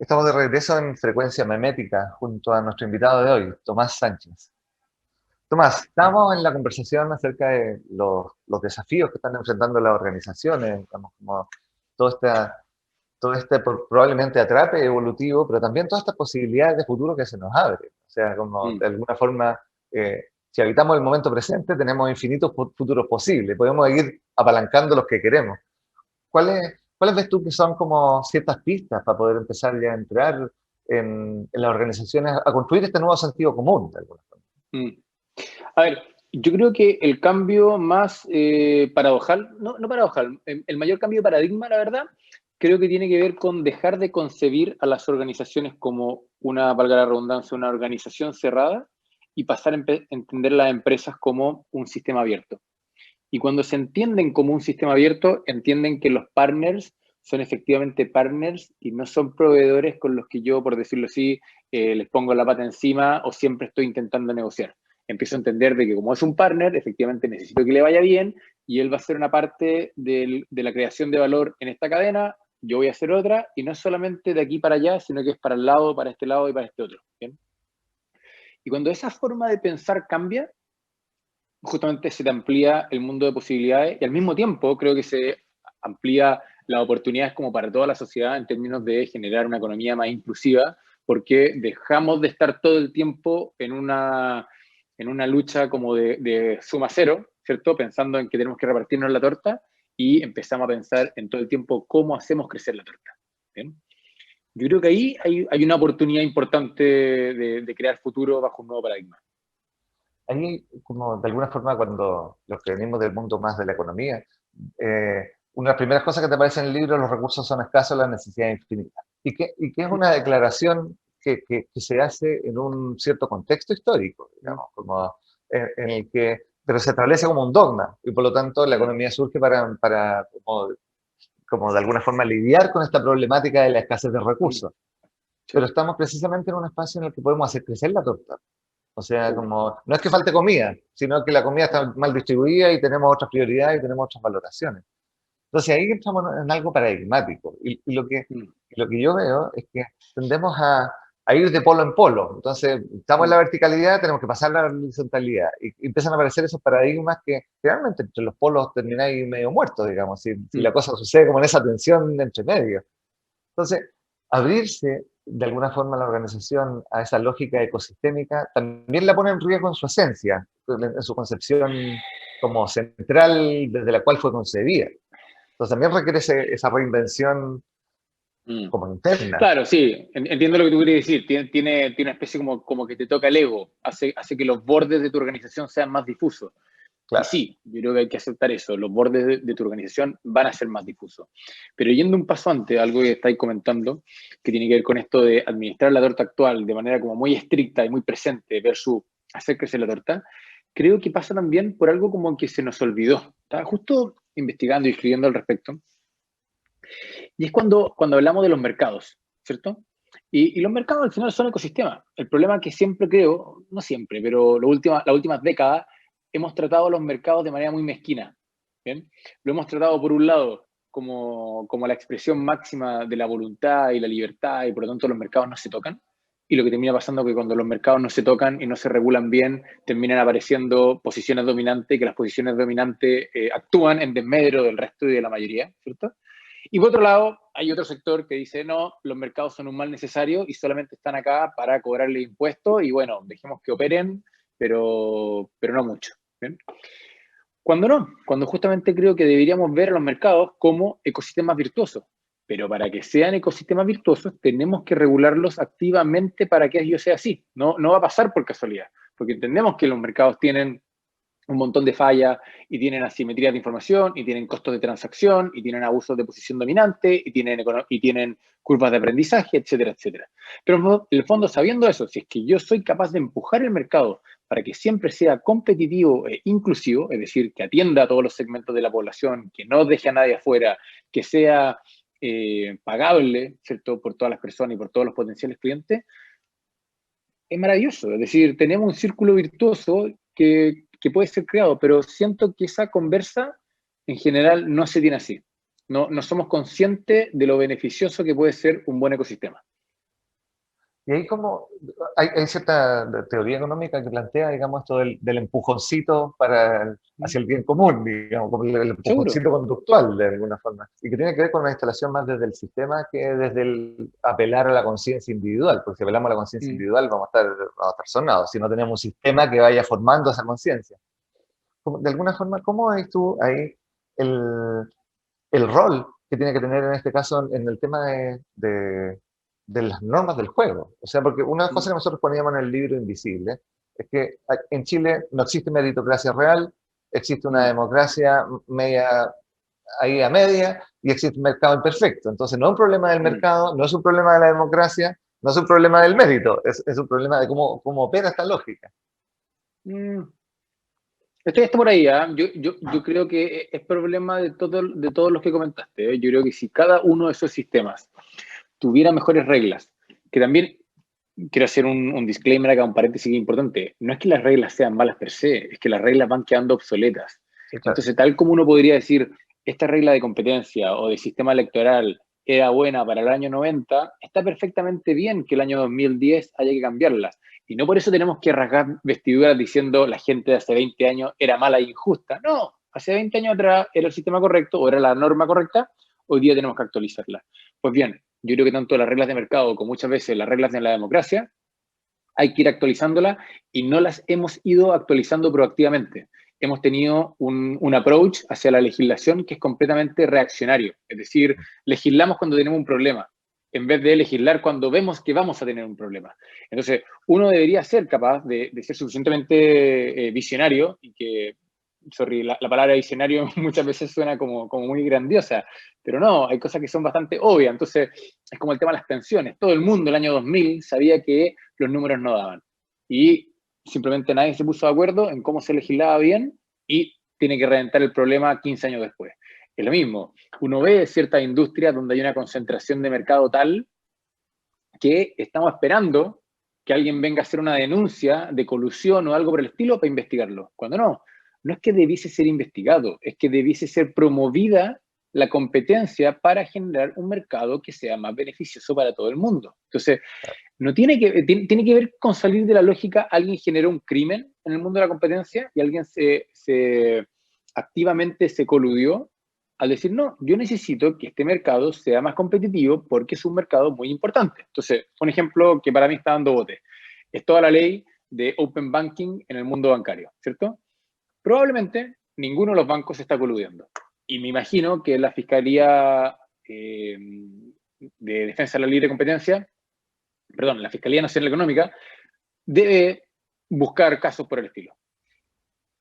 Estamos de regreso en Frecuencia Memética junto a nuestro invitado de hoy, Tomás Sánchez. Tomás, estamos en la conversación acerca de los desafíos que están enfrentando las organizaciones, digamos, como todo este, probablemente atrape evolutivo, pero también todas estas posibilidades de futuro que se nos abren. O sea, como Mm. de alguna forma, si habitamos el momento presente, tenemos infinitos futuros posibles, podemos ir apalancando los que queremos. ¿Cuáles ves tú que son como ciertas pistas para poder empezar ya a entrar en las organizaciones, a construir este nuevo sentido común, de alguna forma? Mm. A ver, yo creo que el cambio más paradojal, no paradojal, el mayor cambio de paradigma, la verdad, creo que tiene que ver con dejar de concebir a las organizaciones como una, valga la redundancia, una organización cerrada y pasar a entender las empresas como un sistema abierto. Y cuando se entienden como un sistema abierto, entienden que los partners son efectivamente partners y no son proveedores con los que yo, por decirlo así, les pongo la pata encima o siempre estoy intentando negociar. Empiezo a entender de que como es un partner, efectivamente necesito que le vaya bien y él va a ser una parte de la creación de valor en esta cadena, yo voy a hacer otra, y no es solamente de aquí para allá, sino que es para el lado, para este lado y para este otro. ¿Bien? Y cuando esa forma de pensar cambia, justamente se te amplía el mundo de posibilidades y al mismo tiempo creo que se amplía las oportunidades como para toda la sociedad en términos de generar una economía más inclusiva, porque dejamos de estar todo el tiempo en una lucha como de suma cero, ¿cierto? Pensando en que tenemos que repartirnos la torta y empezamos a pensar en todo el tiempo cómo hacemos crecer la torta. ¿Bien? Yo creo que ahí hay una oportunidad importante de crear futuro bajo un nuevo paradigma. Ahí, como de alguna forma, cuando los que venimos del mundo más de la economía, una de las primeras cosas que te aparece en el libro, los recursos son escasos, la necesidad es infinita. Y que es una declaración que se hace en un cierto contexto histórico, digamos, como en el que, pero se establece como un dogma, y por lo tanto la economía surge para como de alguna forma lidiar con esta problemática de la escasez de recursos. Pero Sí. estamos precisamente en un espacio en el que podemos hacer crecer la torta. O sea, Uh, como, no es que falte comida, sino que la comida está mal distribuida y tenemos otras prioridades y tenemos otras valoraciones. Entonces ahí entramos en algo paradigmático. mm, Lo que yo veo es que tendemos a ir de polo en polo. Entonces, estamos en la mm, verticalidad, tenemos que pasar a la horizontalidad. Y empiezan a aparecer esos paradigmas que realmente entre los polos termináis medio muertos, digamos, si la mm. cosa sucede como en esa tensión entre medio. Entonces, abrirse de alguna forma la organización a esa lógica ecosistémica también la pone en riesgo en su esencia, en su concepción como central desde la cual fue concebida. Entonces también requiere esa reinvención Mm. como interna. Claro, sí, entiendo lo que tú quieres decir. Tiene una especie como que te toca el ego, hace que los bordes de tu organización sean más difusos. Y Claro. sí, yo creo que hay que aceptar eso, los bordes de tu organización van a ser más difusos. Pero yendo un paso antes, algo que estáis comentando, que tiene que ver con esto de administrar la torta actual de manera como muy estricta y muy presente versus hacer crecer la torta, creo que pasa también por algo como que se nos olvidó. Estaba justo investigando y escribiendo al respecto. Y es cuando hablamos de los mercados, ¿cierto? Y los mercados al final son ecosistemas. El problema es que siempre creo, no siempre, pero las últimas décadas hemos tratado los mercados de manera muy mezquina. ¿Bien? Lo hemos tratado por un lado como la expresión máxima de la voluntad y la libertad y por lo tanto los mercados no se tocan. Y lo que termina pasando es que cuando los mercados no se tocan y no se regulan bien, terminan apareciendo posiciones dominantes, que las posiciones dominantes actúan en desmedro del resto y de la mayoría, ¿cierto? Y por otro lado, hay otro sector que dice, no, los mercados son un mal necesario y solamente están acá para cobrarle impuestos y bueno, dejemos que operen, pero no mucho. ¿Bien? Cuando no, cuando justamente creo que deberíamos ver a los mercados como ecosistemas virtuosos. Pero para que sean ecosistemas virtuosos, tenemos que regularlos activamente para que ello sea así. No va a pasar por casualidad, porque entendemos que los mercados tienen un montón de fallas y tienen asimetrías de información y tienen costos de transacción y tienen abusos de posición dominante y tienen curvas de aprendizaje, etcétera, etcétera. Pero en el fondo, sabiendo eso, si es que yo soy capaz de empujar el mercado para que siempre sea competitivo e inclusivo, es decir, que atienda a todos los segmentos de la población, que no deje a nadie afuera, que sea pagable, ¿cierto?, por todas las personas y por todos los potenciales clientes, es maravilloso. Es decir, tenemos un círculo virtuoso que puede ser creado, pero siento que esa conversa en general no se tiene así. No somos conscientes de lo beneficioso que puede ser un buen ecosistema. Y ahí como hay cierta teoría económica que plantea, digamos, esto del empujoncito hacia el bien común, digamos, como el Seguro. empujoncito conductual de alguna forma, y que tiene que ver con una instalación más desde el sistema que desde el apelar a la conciencia individual, porque si apelamos a la conciencia Mm. individual vamos a estar sonados, si no tenemos un sistema que vaya formando esa conciencia. De alguna forma, ¿cómo ves tú ahí el, el rol que tiene que tener en este caso en el tema de las normas del juego? O sea, porque una cosa Mm. que nosotros poníamos en el libro Invisible es que en Chile no existe meritocracia real, existe una Mm. democracia media ahí a media y existe un mercado imperfecto. Entonces, no es un problema del Mm. mercado, no es un problema de la democracia, no es un problema del mérito, es un problema de cómo opera esta lógica. Mm. Estoy por ahí, ¿ah? Yo creo que es problema de todos los que comentaste, ¿eh? Yo creo que si cada uno de esos sistemas tuviera mejores reglas, que también quiero hacer un disclaimer acá, un paréntesis importante, no es que las reglas sean malas per se, es que las reglas van quedando obsoletas. Sí, claro. Entonces, tal como uno podría decir, esta regla de competencia o de sistema electoral era buena para el año 90, está perfectamente bien que el año 2010 haya que cambiarla. Y no por eso tenemos que rasgar vestiduras diciendo la gente de hace 20 años era mala e injusta. No, hace 20 años atrás era el sistema correcto o era la norma correcta, hoy día tenemos que actualizarla. Pues bien, yo creo que tanto las reglas de mercado como muchas veces las reglas de la democracia hay que ir actualizándolas y no las hemos ido actualizando proactivamente. Hemos tenido un approach hacia la legislación que es completamente reaccionario. Es decir, legislamos cuando tenemos un problema, en vez de legislar cuando vemos que vamos a tener un problema. Entonces, uno debería ser capaz de ser suficientemente visionario y que, sorry, la palabra visionario muchas veces suena como muy grandiosa, pero no, hay cosas que son bastante obvias. Entonces, es como el tema de las pensiones. Todo el mundo el año 2000 sabía que los números no daban. Y simplemente nadie se puso de acuerdo en cómo se legislaba bien y tiene que reventar el problema 15 años después. Es lo mismo. Uno ve ciertas industrias donde hay una concentración de mercado tal que estamos esperando que alguien venga a hacer una denuncia de colusión o algo por el estilo para investigarlo. Cuando no, no es que debiese ser investigado, es que debiese ser promovida la competencia para generar un mercado que sea más beneficioso para todo el mundo. Entonces, no tiene que ver con salir de la lógica, alguien generó un crimen en el mundo de la competencia y alguien activamente se coludió al decir, no, yo necesito que este mercado sea más competitivo porque es un mercado muy importante. Entonces, un ejemplo que para mí está dando bote, es toda la ley de Open Banking en el mundo bancario, ¿cierto? Probablemente ninguno de los bancos está coludiendo. Y me imagino que la Fiscalía de Defensa de la Libre Competencia, perdón, la Fiscalía Nacional Económica, debe buscar casos por el estilo.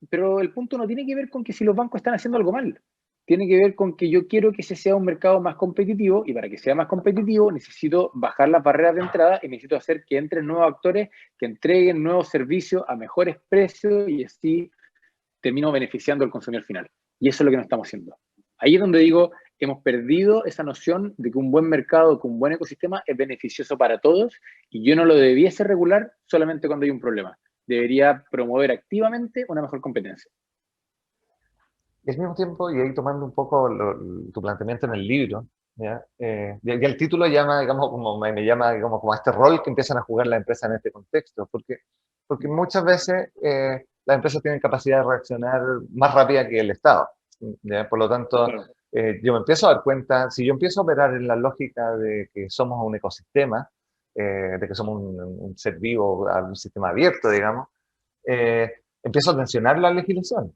Pero el punto no tiene que ver con que si los bancos están haciendo algo mal. Tiene que ver con que yo quiero que ese sea un mercado más competitivo y para que sea más competitivo necesito bajar las barreras de entrada y necesito hacer que entren nuevos actores que entreguen nuevos servicios a mejores precios y así termino beneficiando al consumidor final. Y eso es lo que no estamos haciendo. Ahí es donde digo, hemos perdido esa noción de que un buen mercado, que un buen ecosistema es beneficioso para todos y yo no lo debiese regular solamente cuando hay un problema. Debería promover activamente una mejor competencia. Y al mismo tiempo, y ahí tomando un poco tu planteamiento en el libro, ¿ya? Ya el título llama, digamos, como me llama, digamos, como a este rol que empiezan a jugar las empresas en este contexto, porque muchas veces las empresas tienen capacidad de reaccionar más rápida que el Estado, ¿ya? Por lo tanto, Claro. yo me empiezo a dar cuenta, si yo empiezo a operar en la lógica de que somos un ecosistema, de que somos un ser vivo, un sistema abierto, digamos, empiezo a tensionar la legislación.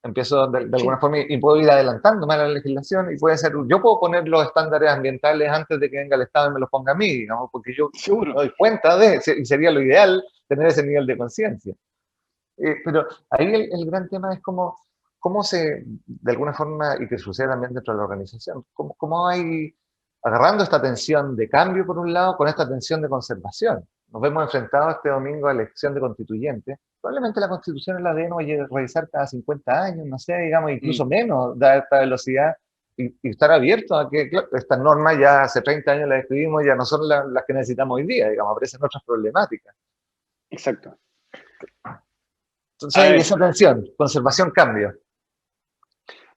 Empiezo de alguna Sí, forma y puedo ir adelantándome a la legislación y puede ser, yo puedo poner los estándares ambientales antes de que venga el Estado y me los ponga a mí, digamos, porque yo me seguro. doy cuenta y sería lo ideal tener ese nivel de conciencia. Pero ahí el gran tema es cómo se, de alguna forma, y que sucede también dentro de la organización, cómo hay, agarrando esta tensión de cambio por un lado, con esta tensión de conservación. Nos vemos enfrentados este domingo a elección de constituyentes. Probablemente la constitución la debemos revisar cada 50 años, no sé, digamos, incluso Mm, menos, dar esta velocidad y estar abierto a que, claro, estas normas ya hace 30 años las escribimos, ya no son las que necesitamos hoy día, digamos, aparecen otras problemáticas. exacto. Entonces A hay ver, esa tensión, conservación, cambio.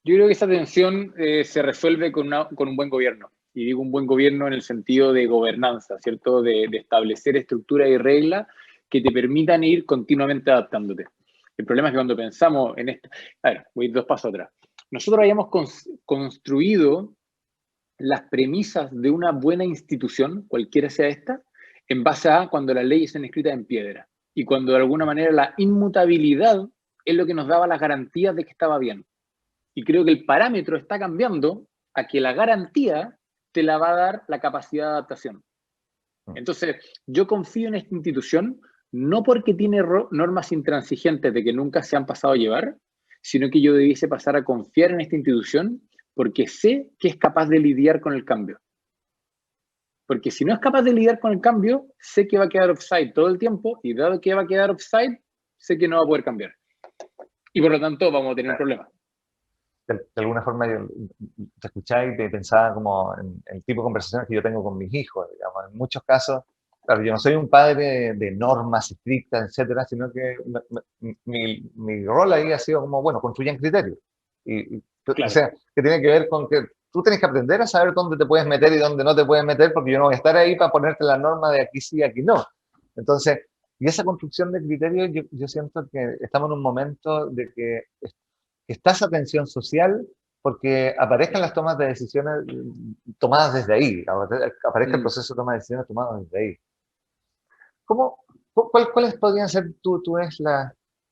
yo creo que esa tensión se resuelve con un buen gobierno. Y digo un buen gobierno en el sentido de gobernanza, ¿cierto? De establecer estructuras y reglas que te permitan ir continuamente adaptándote. El problema es que cuando pensamos en esto, a ver, voy a ir 2 pasos atrás. Nosotros hayamos construido las premisas de una buena institución, cualquiera sea esta, en base a cuando las leyes son escritas en piedra y cuando de alguna manera la inmutabilidad es lo que nos daba las garantías de que estaba bien. Y creo que el parámetro está cambiando a que la garantía te la va a dar la capacidad de adaptación. Entonces, yo confío en esta institución no porque tiene normas intransigentes de que nunca se han pasado a llevar, sino que yo debiese pasar a confiar en esta institución porque sé que es capaz de lidiar con el cambio. Porque si no es capaz de lidiar con el cambio, sé que va a quedar offside todo el tiempo y dado que va a quedar offside, sé que no va a poder cambiar. Y por lo tanto vamos a tener un problema. De alguna forma yo te escuchaba y te pensaba como en el tipo de conversaciones que yo tengo con mis hijos, digamos. En muchos casos, claro, yo no soy un padre de normas estrictas, etcétera, sino que mi rol ahí ha sido como, bueno, construyan criterios. O Claro. sea, que tiene que ver con que tú tienes que aprender a saber dónde te puedes meter y dónde no te puedes meter, porque yo no voy a estar ahí para ponerte la norma de aquí sí, aquí no. Entonces, y esa construcción de criterios, yo siento que estamos en un momento de que está esa tensión social porque aparezcan las tomas de decisiones tomadas desde ahí, aparezca el proceso de toma de decisiones tomado desde ahí. ¿Cómo, ¿Cuáles podrían ser, tú ves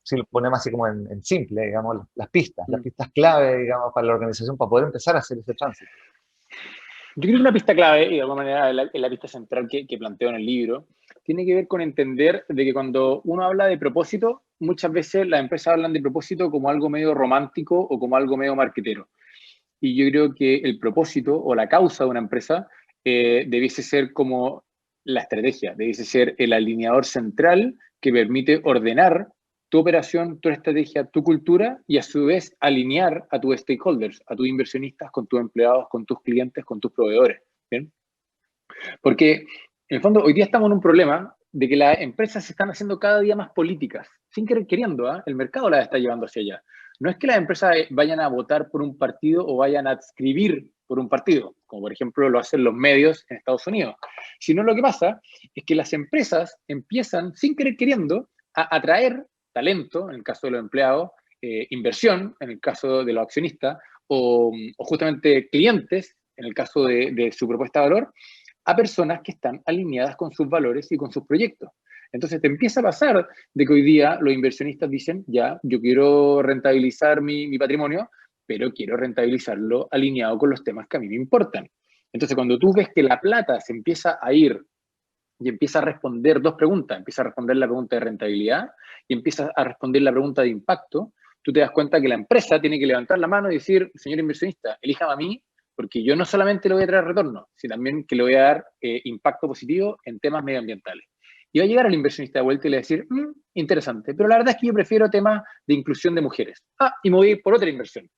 si lo ponemos así como en simple, digamos, las pistas clave, digamos, para la organización, para poder empezar a hacer ese tránsito? Yo creo que una pista clave, y de alguna manera es la pista central que planteo en el libro, tiene que ver con entender de que cuando uno habla de propósito, muchas veces las empresas hablan de propósito como algo medio romántico o como algo medio marquetero. Y yo creo que el propósito o la causa de una empresa debiese ser como la estrategia, debiese ser el alineador central que permite ordenar tu operación, tu estrategia, tu cultura y a su vez alinear a tus stakeholders, a tus inversionistas, con tus empleados, con tus clientes, con tus proveedores. ¿Bien? Porque en el fondo hoy día estamos en un problema de que las empresas se están haciendo cada día más políticas, sin querer queriendo, ¿eh? El mercado las está llevando hacia allá. No es que las empresas vayan a votar por un partido o vayan a adscribir por un partido, como por ejemplo lo hacen los medios en Estados Unidos, sino lo que pasa es que las empresas empiezan, sin querer queriendo, a atraer talento, en el caso de los empleados, inversión, en el caso de los accionistas, o justamente clientes, en el caso de su propuesta de valor, a personas que están alineadas con sus valores y con sus proyectos. Entonces te empieza a pasar de que hoy día los inversionistas dicen, ya, yo quiero rentabilizar mi patrimonio, pero quiero rentabilizarlo alineado con los temas que a mí me importan. Entonces cuando tú ves que la plata se empieza a ir y empieza a responder 2 preguntas, empieza a responder la pregunta de rentabilidad y empieza a responder la pregunta de impacto, tú te das cuenta que la empresa tiene que levantar la mano y decir, señor inversionista, elíjame a mí, porque yo no solamente le voy a traer retorno, sino también que le voy a dar impacto positivo en temas medioambientales. Y va a llegar el inversionista de vuelta y le va a decir, interesante, pero la verdad es que yo prefiero temas de inclusión de mujeres. Y me voy a ir por otra inversión.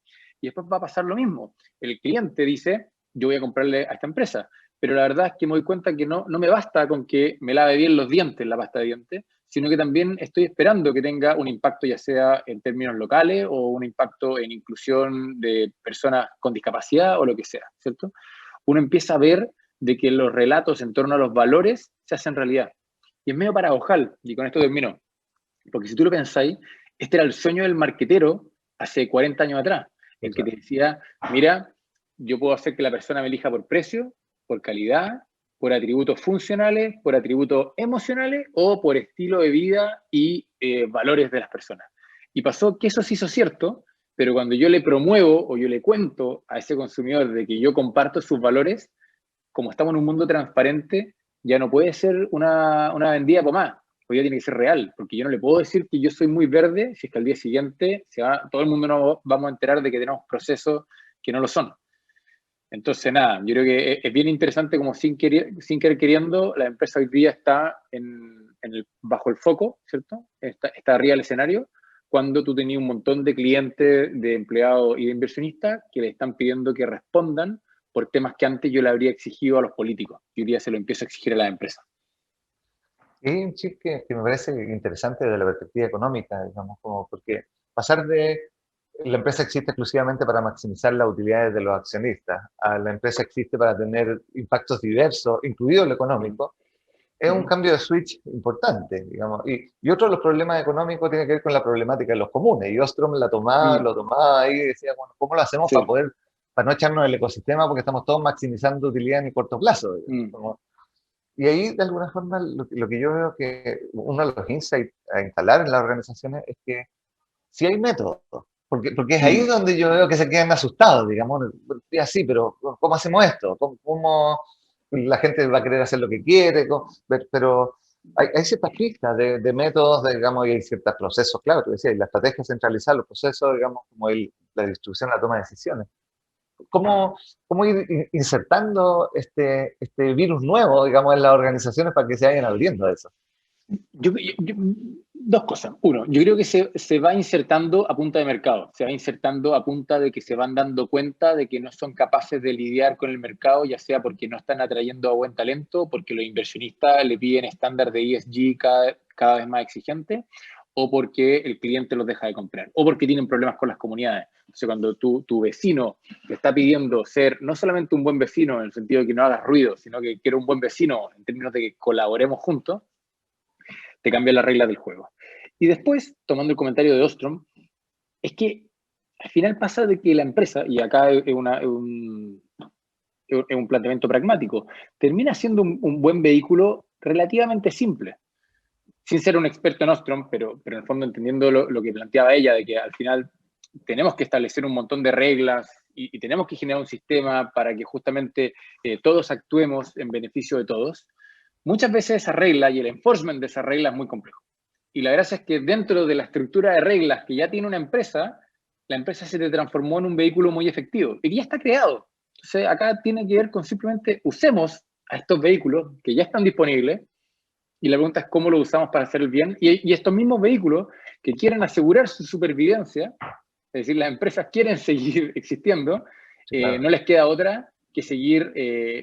Y después va a pasar lo mismo. El cliente dice, yo voy a comprarle a esta empresa, pero la verdad es que me doy cuenta que no me basta con que me lave bien los dientes, la pasta de dientes, sino que también estoy esperando que tenga un impacto ya sea en términos locales o un impacto en inclusión de personas con discapacidad o lo que sea, ¿cierto? Uno empieza a ver de que los relatos en torno a los valores se hacen realidad. Y es medio paradojal, y con esto termino, porque si tú lo pensáis, este era el sueño del marquetero hace 40 años atrás, el que te decía, mira, yo puedo hacer que la persona me elija por precio, por calidad, por atributos funcionales, por atributos emocionales o por estilo de vida y valores de las personas. Y pasó que eso se hizo cierto, pero cuando yo le promuevo o yo le cuento a ese consumidor de que yo comparto sus valores, como estamos en un mundo transparente, ya no puede ser una vendida por más. Hoy día tiene que ser real, porque yo no le puedo decir que yo soy muy verde si es que al día siguiente todo el mundo nos vamos a enterar de que tenemos procesos que no lo son. Entonces, nada, yo creo que es bien interesante como sin querer queriendo, la empresa hoy día está bajo el foco, ¿cierto? Está arriba del escenario, cuando tú tenías un montón de clientes, de empleados y de inversionistas que le están pidiendo que respondan por temas que antes yo le habría exigido a los políticos. Y hoy día se lo empiezo a exigir a las empresas. Y un chip que me parece interesante desde la perspectiva económica, digamos, como porque pasar de la empresa existe exclusivamente para maximizar las utilidades de los accionistas, la empresa existe para tener impactos diversos, incluido el económico, es un cambio de switch importante, digamos. Y otro de los problemas económicos tiene que ver con la problemática de los comunes. Y Ostrom lo tomaba ahí y decía, bueno, ¿cómo lo hacemos Sí. para no echarnos el ecosistema porque estamos todos maximizando utilidad en el corto plazo? Y ahí, de alguna forma, lo que yo veo que uno de los insights a instalar en las organizaciones es que sí hay métodos, porque es ahí donde yo veo que se quedan asustados, digamos, y así, pero ¿cómo hacemos esto? ¿Cómo la gente va a querer hacer lo que quiere? Pero hay ciertas pistas de métodos, digamos, y hay ciertos procesos, claro, tú decías, la estrategia centralizada, los procesos, digamos, como la distribución, la toma de decisiones. ¿Cómo ir insertando este virus nuevo, digamos, en las organizaciones para que se vayan abriendo a eso? Dos cosas. Uno, yo creo que se va insertando a punta de mercado, se va insertando a punta de que se van dando cuenta de que no son capaces de lidiar con el mercado, ya sea porque no están atrayendo a buen talento, porque los inversionistas le piden estándar de ESG cada vez más exigente, o porque el cliente los deja de comprar, o porque tienen problemas con las comunidades. Entonces, cuando tu vecino te está pidiendo ser no solamente un buen vecino en el sentido de que no hagas ruido, sino que quiere un buen vecino en términos de que colaboremos juntos, te cambia las reglas del juego. Y después, tomando el comentario de Ostrom, es que al final pasa de que la empresa, y acá es un planteamiento pragmático, termina siendo un buen vehículo relativamente simple. Sin ser un experto en Ostrom, pero en el fondo entendiendo lo que planteaba ella, de que al final tenemos que establecer un montón de reglas y tenemos que generar un sistema para que justamente todos actuemos en beneficio de todos. Muchas veces esa regla y el enforcement de esa regla es muy complejo. Y la gracia es que dentro de la estructura de reglas que ya tiene una empresa, la empresa se te transformó en un vehículo muy efectivo y ya está creado. Entonces, acá tiene que ver con simplemente usemos a estos vehículos que ya están disponibles y la pregunta es cómo lo usamos para hacer el bien. Y estos mismos vehículos que quieren asegurar su supervivencia, es decir, las empresas quieren seguir existiendo, claro, no les queda otra que seguir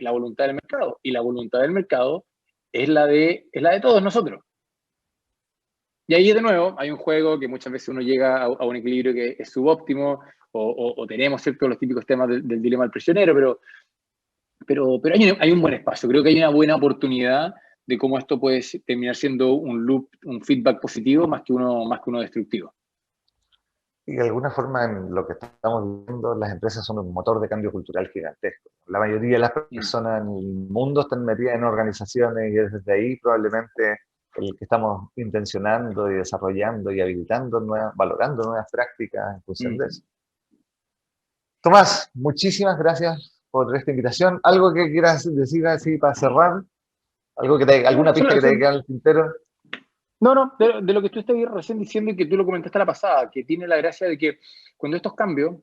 la voluntad del mercado. Y la voluntad del mercado es la de todos nosotros. Y ahí de nuevo hay un juego que muchas veces uno llega a un equilibrio que es subóptimo o tenemos, ¿cierto?, los típicos temas del dilema del prisionero, pero hay un buen espacio. Creo que hay una buena oportunidad de cómo esto puede terminar siendo un loop, un feedback positivo más que uno destructivo. Y de alguna forma, en lo que estamos viendo, las empresas son un motor de cambio cultural gigantesco. La mayoría de las personas en el mundo están metidas en organizaciones y desde ahí probablemente el que estamos intencionando y desarrollando y habilitando, valorando nuevas prácticas en función de eso. Tomás, muchísimas gracias por esta invitación. ¿Algo que quieras decir así para cerrar? ¿Alguna pista que te quede al tintero? No, de lo que tú estás recién diciendo y que tú lo comentaste la pasada, que tiene la gracia de que cuando estos cambios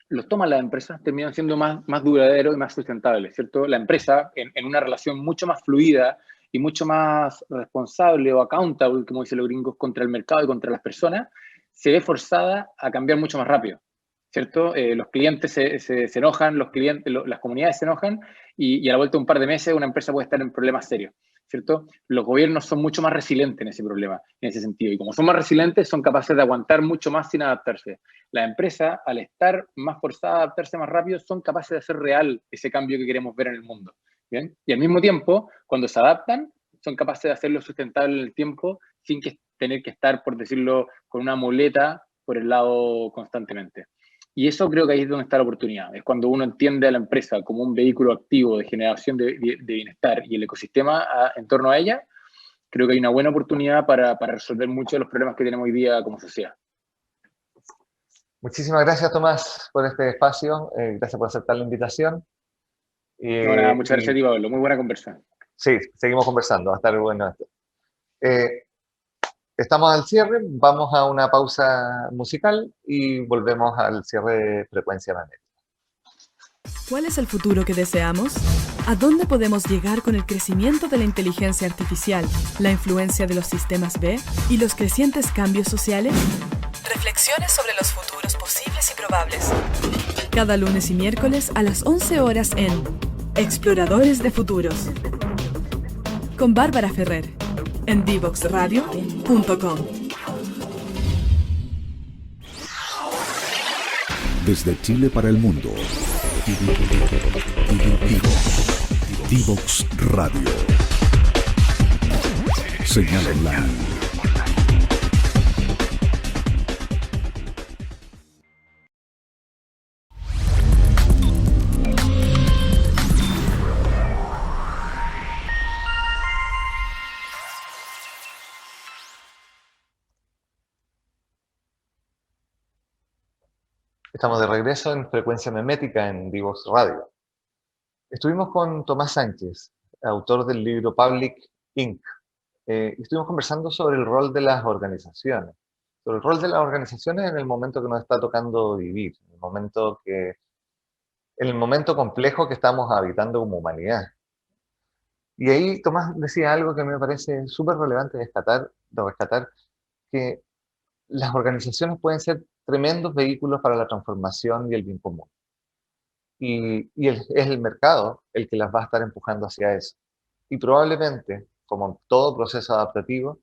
los toman las empresas, terminan siendo más duraderos y más sustentables, ¿cierto? La empresa, en una relación mucho más fluida y mucho más responsable o accountable, como dicen los gringos, contra el mercado y contra las personas, se ve forzada a cambiar mucho más rápido, ¿cierto? Los clientes se enojan, las comunidades se enojan y a la vuelta de un par de meses una empresa puede estar en problemas serios, ¿cierto? Los gobiernos son mucho más resilientes en ese problema, en ese sentido. Y como son más resilientes, son capaces de aguantar mucho más sin adaptarse. La empresa, al estar más forzada a adaptarse más rápido, son capaces de hacer real ese cambio que queremos ver en el mundo, ¿bien? Y al mismo tiempo, cuando se adaptan, son capaces de hacerlo sustentable en el tiempo sin tener que estar, por decirlo, con una muleta por el lado constantemente. Y eso creo que ahí es donde está la oportunidad. Es cuando uno entiende a la empresa como un vehículo activo de generación de bienestar y el ecosistema en torno a ella, creo que hay una buena oportunidad para resolver muchos de los problemas que tenemos hoy día como sociedad. Muchísimas gracias, Tomás, por este espacio. Gracias por aceptar la invitación. Muchas gracias a ti, Pablo. Muy buena conversación. Sí, seguimos conversando. Va a estar bueno esto. Estamos al cierre, vamos a una pausa musical y volvemos al cierre de Frecuencia Magnética. ¿Cuál es el futuro que deseamos? ¿A dónde podemos llegar con el crecimiento de la inteligencia artificial, la influencia de los sistemas B y los crecientes cambios sociales? Reflexiones sobre los futuros posibles y probables. Cada lunes y miércoles a las 11 horas en Exploradores de Futuros. Con Bárbara Ferrer. En divoxradio.com. Desde Chile para el mundo. Divox Radio. Señal online. Estamos de regreso en Frecuencia Memética en Divox Radio. Estuvimos con Tomás Sánchez, autor del libro Public Inc. Y estuvimos conversando sobre el rol de las organizaciones, sobre el rol de las organizaciones en el momento que nos está tocando vivir, en el momento complejo que estamos habitando como humanidad. Y ahí Tomás decía algo que me parece súper relevante de rescatar, que las organizaciones pueden ser tremendos vehículos para la transformación y el bien común. Es el mercado el que las va a estar empujando hacia eso. Y probablemente, como en todo proceso adaptativo,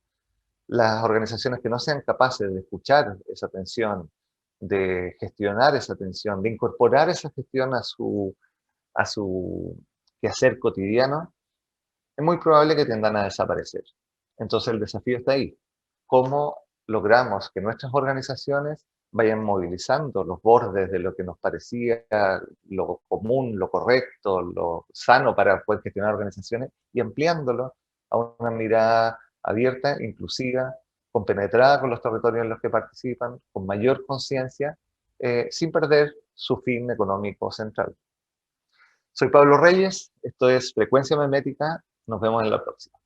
las organizaciones que no sean capaces de escuchar esa tensión, de gestionar esa tensión, de incorporar esa gestión a su quehacer cotidiano, es muy probable que tiendan a desaparecer. Entonces el desafío está ahí. ¿Cómo logramos que nuestras organizaciones vayan movilizando los bordes de lo que nos parecía lo común, lo correcto, lo sano para poder gestionar organizaciones y ampliándolo a una mirada abierta, inclusiva, compenetrada con los territorios en los que participan, con mayor conciencia, sin perder su fin económico central? Soy Pablo Reyes, esto es Frecuencia Memética, nos vemos en la próxima.